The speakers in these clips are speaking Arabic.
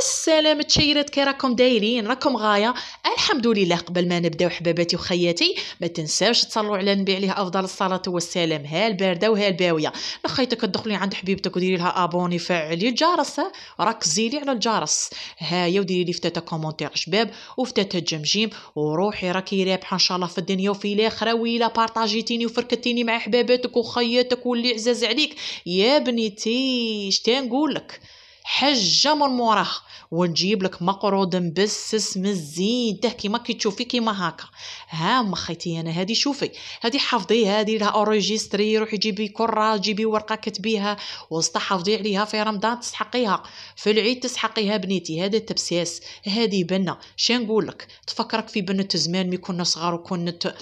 السلام تشيرات، كي راكم دايرين؟ راكم غايه؟ الحمد لله. قبل ما نبداو حباباتي وخياتي ما تنساوش تصلوا على النبي عليه افضل الصلاه والسلام. ها البارده وها الباويه. لخيتك تدخلي عند حبيبتك وديري لها ابوني، فعلي الجرس، ركزي لي على الجرس. هايا وديري لي فتاة كومونتير شباب وفتاة جمجيم، وروحي راكي رابحه ان شاء الله في الدنيا وفي الاخره. ويلا بارطاجيتيني وفركتيني مع حباباتك وخياتك واللي عزاز عليك يا بنيتي. شتا نقولك؟ حجه من موراها ونجيب لك مقروض مبسس من الزين ده كيما كي تشوفي كيما هكا. ها مخيتي انا هادي شوفي، هادي حافظي، هادي لها اوريجيستري، روحي جيبي كره، جيبي ورقه كتبيها واستحفظي عليها. في رمضان تسحقيها، في العيد تسحقيها بنيتي. هذا التبسيس، هادي بنه. شا نقول لك؟ تفكرك في بنه زمان مي كنا صغار وكنت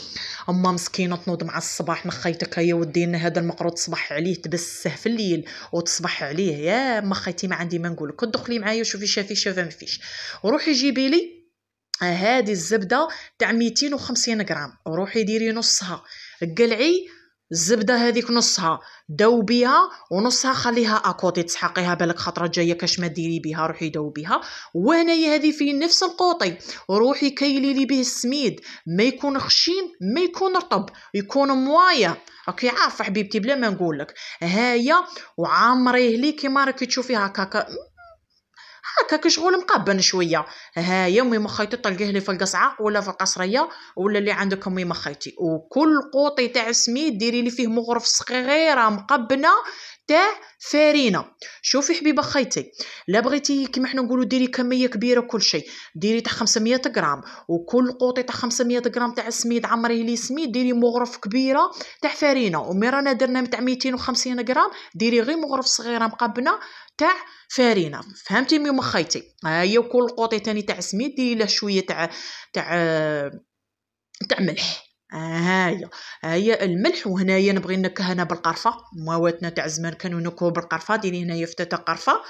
اما مسكينه تنوض مع الصباح مخيتك هيا ودينا هذا المقروض تصبح عليه تبسه في الليل وتصبح عليه. يا مخيتي ما عندي ما نقولك. دخلي معايا شوفي شافي شافه ما فيش، وروحي جيبي لي هذه الزبده تاع 250 غرام، وروحي ديري نصها قلعي الزبده هذيك، نصها دوبيها ونصها خليها اكوتي تسحقيها بالك خطره جايه كاش ما ديري بها. روحي دوبيها. وهنايا هذه في نفس القوطي وروحي كيلي لي به السميد، ما يكون خشين ما يكون رطب، يكون موايه. راكي عارفه حبيبتي بلا ما نقولك. هيا وعمريه لي كيما راكي تشوفي هكاكا كشغل مقبن شويه. ها يومي مخيتي تلقيه لي في القصعه ولا في القصريه ولا اللي عندك امي مخيتي. وكل قوطي تاع سميد ديري لي فيه مغرف صغيره مقبنه تاع فارينه. شوفي حبيبه خيتي، لا بغيتي كيما حنا نقولوا ديري كميه كبيره كل شيء ديري تاع 500 غرام، وكل قوطي تاع 500 غرام تاع سميد عمريه لي سميد ديري مغرف كبيره تاع فارينه. ومرانا درنا تاع 250 غرام ديري غير مغرف صغيره مقبنه تاع فارينه. فهمتي مي مخيتي؟ هيا وكل قوطي تاني تاع سميد ديري له شويه تاع تاع ملح. هيا الملح. وهنايا نبغي نكه انا بالقرفه، مواتنا تاع زمان كانوا ينكهوا بالقرفه. ديري هنايا فتاة قرفه.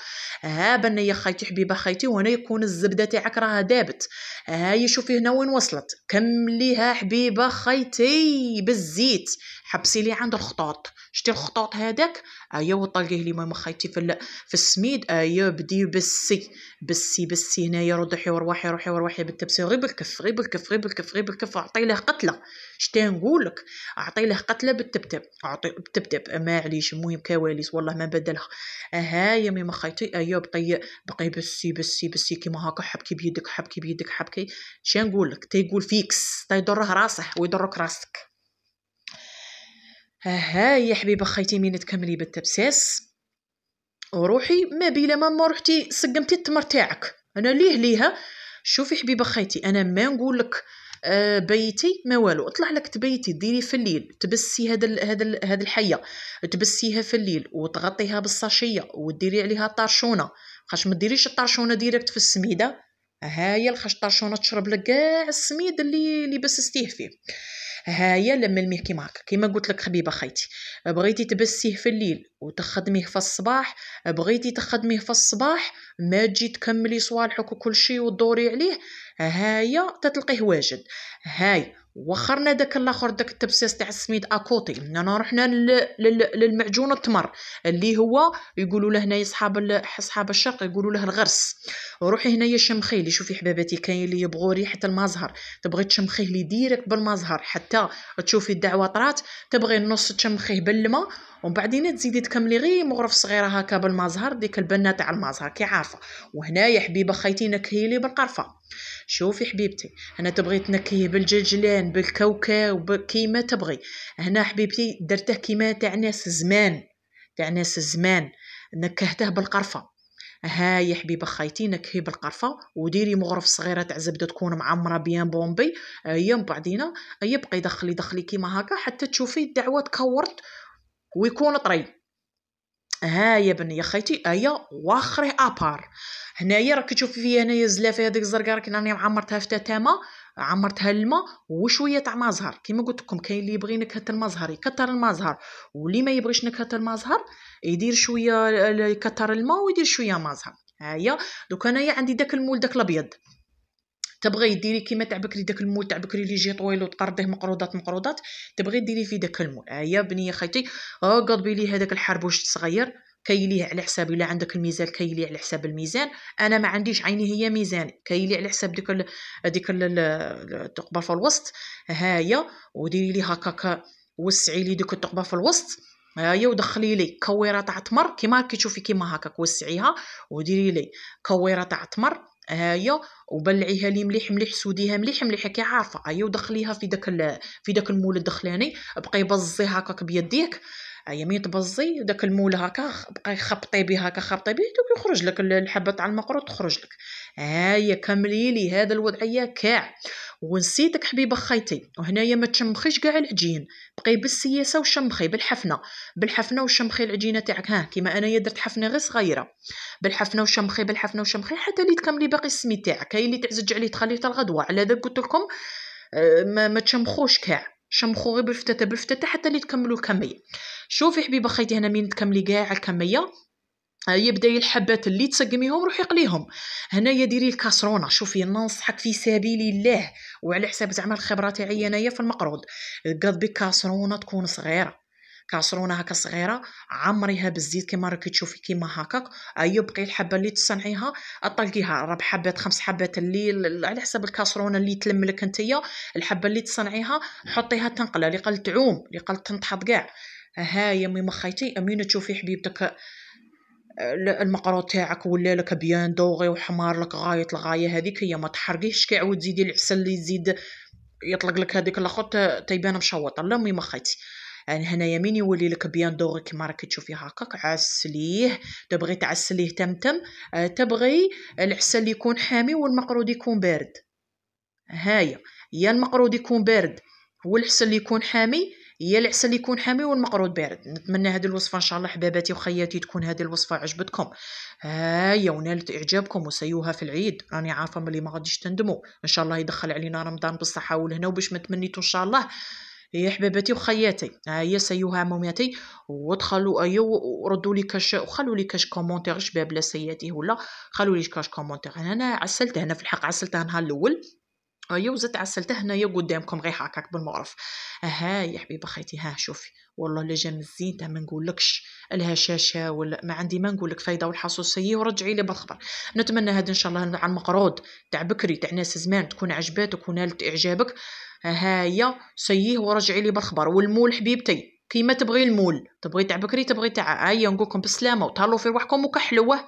بنيه خيتي حبيبه خيتي. وهنا يكون الزبده تاعك راها دابت. هيا شوفي هنا وين وصلت، كمليها حبيبه خيتي بالزيت، حبسي لي عند الخطوط. شتي الخطوط هذاك؟ هيا وطلقيه لي ما خيتي في السميد. هيا بدي بسي هنايا. روحي وروحي بالتبسي، غير بالكف غير بالكف غير بالكف غير بالكف. اعطي له قتله. شتا نقولك؟ اعطي له قتله بالتبتب، اعطي بالتبتب معليش. المهم كواليس والله ما بدلها. هيا مي خيتي. هيا بقي بسي كيما هكا. حبكي بيدك حبكي. شا نقولك؟ تيقول فيكس تيضره راسه ويضرك راسك. هاي حبيبه خيتي مين تكملي بالتبساس وروحي ما بيلا ما روحتي سقمتي التمر تاعك. انا ليها. شوفي حبيبه خيتي انا ما نقولك بيتي ما والو. اطلع لك تبيتي ديري في الليل تبسي هذا الحيه، تبسيها في الليل وتغطيها بالصاشيه وديري عليها طرشونه. خاش ما ديريش الطرشونه ديريكت في السميده. هايا الخاش طرشونه تشرب لك كاع السميد اللي بسستيه فيه. هايا لما الميه كيما هكا كيما قلت لك حبيبه خيتي. بغيتي تبسيه في الليل وتخدميه في الصباح، بغيتي تخدميه في الصباح ما تجي تكملي صوالحك وكل شيء وتدوري عليه. هايا تتلقيه واجد. هاي وخرنا داك الاخر داك التبسيس تاع السميد اكوتي. انا رحنا للمعجون التمر اللي هو يقولوا له هنايا اصحاب الشرق يقولوا له الغرس. وروحي هنايا شمخي لي. شوفي حباباتي كاين اللي يبغوا ريحه المزهر، تبغي تشمخيه لي ديريكت بالمزهر حتى تشوفي الدعوه طرات. تبغي النص تشمخيه بالماء وبعدين تزيدي تكملي غير مغرف صغيره هكا بالمزهر، ديك البنه تاع المزهر كي عارفه. وهنايا حبيبه خيتي نكهي لي بالقرفه. شوفي حبيبتي انا تبغي تنكهي بالجلجلان بالكاوكاو كيما تبغي. هنا حبيبتي درته كيما تاع ناس زمان نكهته بالقرفه. هاي حبيبه خيتي نكهي بالقرفه وديري مغرف صغيره تاع زبده تكون معمره بيان بومبي. هي من بعدينا يبقى دخلي كيما هكا حتى تشوفي الدعوه تكورت ويكون طري. يا بني خيتي هيا واخري ابار. هنايا راكي تشوفي فيا هنايا الزلافه هذيك الزرقاء راكي راني عمرتها في تتامه، عمرتها الماء وشويه تاع مزهر. كيما قلت لكم كاين اللي يبغي نكهه المزهر يكثر المزهر، واللي ما يبغيش نكهه المزهر يدير شويه يكثر الماء ويدير شويه مزهر. هيا دوك انايا عندي داك المول داك الابيض. تبغي ديري كيما تاع بكري داك المول تاع بكري اللي يجي طويل وتقرضيه مقروضات تبغي ديري في داك المول. هيا بنيه خيتي قضبي لي هذاك الحربوش الصغير كيليه على حساب الا عندك الميزان كيليه على حساب الميزان. انا ما عنديش عيني هي ميزاني، كيليه على حساب ديك الثقبه في الوسط. ها هي، وديري لي هكاك، وسعي لي ديك الثقبه في الوسط. ها هي، ودخلي لي كويره تاع تمر كيما كتشوفي كيما هكاك، وسعيها وديري لي كويره تاع تمر. ها هي، وبلعيها لي مليح مليح، سوديها مليح مليح كي عارفه. هيا ودخليها في داك المول الدخلاني، بقاي بزي هكاك بيديك. هيا مين تبزي داك المول هكا، بقاي خبطي به هكا، خبطي به دوك يخرج لك الحبه تاع المقروط تخرج لك. هيا كملي لي هذا الوضعيه كاع. ونسيتك حبيبه خيتي، وهنايا ما تشمخيش كاع العجين، بقاي بالسياسه وشمخي بالحفنه، بالحفنه وشمخي العجينه تاعك. ها كيما انايا درت حفنه غير صغيره، بالحفنه وشمخي، بالحفنه وشمخي حتى اللي تكملي باقي السميد تاعك. كاين اللي تعزج عليه تخليه حتى الغدوه. على ذاك قلت لكم ما تشمخوش كاع، شمخوا غير بالفتته بالفتته حتى اللي تكملوا الكميه. شوفي حبيبه خيتي، هنا من تكملي كاع الكميه، يبدا الحبات اللي تسقميهم روحي قليهم. هنايا ديري الكاسرونه. شوفي ننصحك في سبيل الله وعلى حساب زعما الخبره تاعي انايا في المقروض، قضبي كاسرونه تكون صغيره، كاسرونه هكا صغيره، عمريها بالزيت كيما راكي تشوفي كيما هكاك. ايوا بقي الحبه اللي تصنعيها اطلقيها 4 حبات 5 حبات اللي على حسب الكاسرونه اللي تلم لك نتيا. الحبه اللي تصنعيها حطيها تنقله، اللي قال تعوم اللي قال تنتحط كاع. ها يا ميما خيتي، امين تشوفي حبيبتك المقروض تاعك ولا لك بيان دوغي وحمار لك غايه الغايه. هذيك هي، ما تحرقيش كاع وتزيدي العسل اللي يزيد يطلق لك هذيك الاخر تيبان مشوطه. لا ميما خيتي، يعني هنا يمين يولي لك بيان دوغي كيما راكي تشوفي هكاك. عسليه، تبغي تعسليه تمتم، تبغي العسل يكون حامي والمقروض يكون بارد. هايا، يا المقروض يكون بارد والعسل يكون حامي، يا العسل يكون حامي والمقروض بارد. نتمنى هذه الوصفه ان شاء الله حباباتي وخياتي تكون هذه الوصفه عجبتكم. هايا ونالت اعجابكم، وسيوها في العيد، راني عارفه ملي ما غاديش تندموا. ان شاء الله يدخل علينا رمضان بالصحه والهنا وباش ما تمنيتوا ان شاء الله يا حباباتي وخياتي. هيا سيوها عموماتي، ودخلوا ايوا وردوا لي كاش، وخلوا لي كاش كومونتير شباب لا سياتي ولا، خلوا لي كاش كومونتير. انا عسلته، انا في الحق عسلته النهار الاول. ايوا وزدت عسلته هنايا قدامكم غير هكاك بالمعرف. ها يا حبيبه خيتي، ها شوفي والله لا جا مزين تاع ما نقولكش الهشاشه ولا ما عندي ما نقولك فايده والحساسيه. ورجعي لي بالخبر. نتمنى هذا ان شاء الله على المقروض تاع بكري تاع ناس زمان تكون عجباتك ونالت اعجابك. هايا سييه ورجعي لي بالخبر. والمول حبيبتي كيما تبغي المول، تبغي تاع بكري تبغي تاع، هيا نقولكم بالسلامه وتهلاو في روحكم وكحلوه.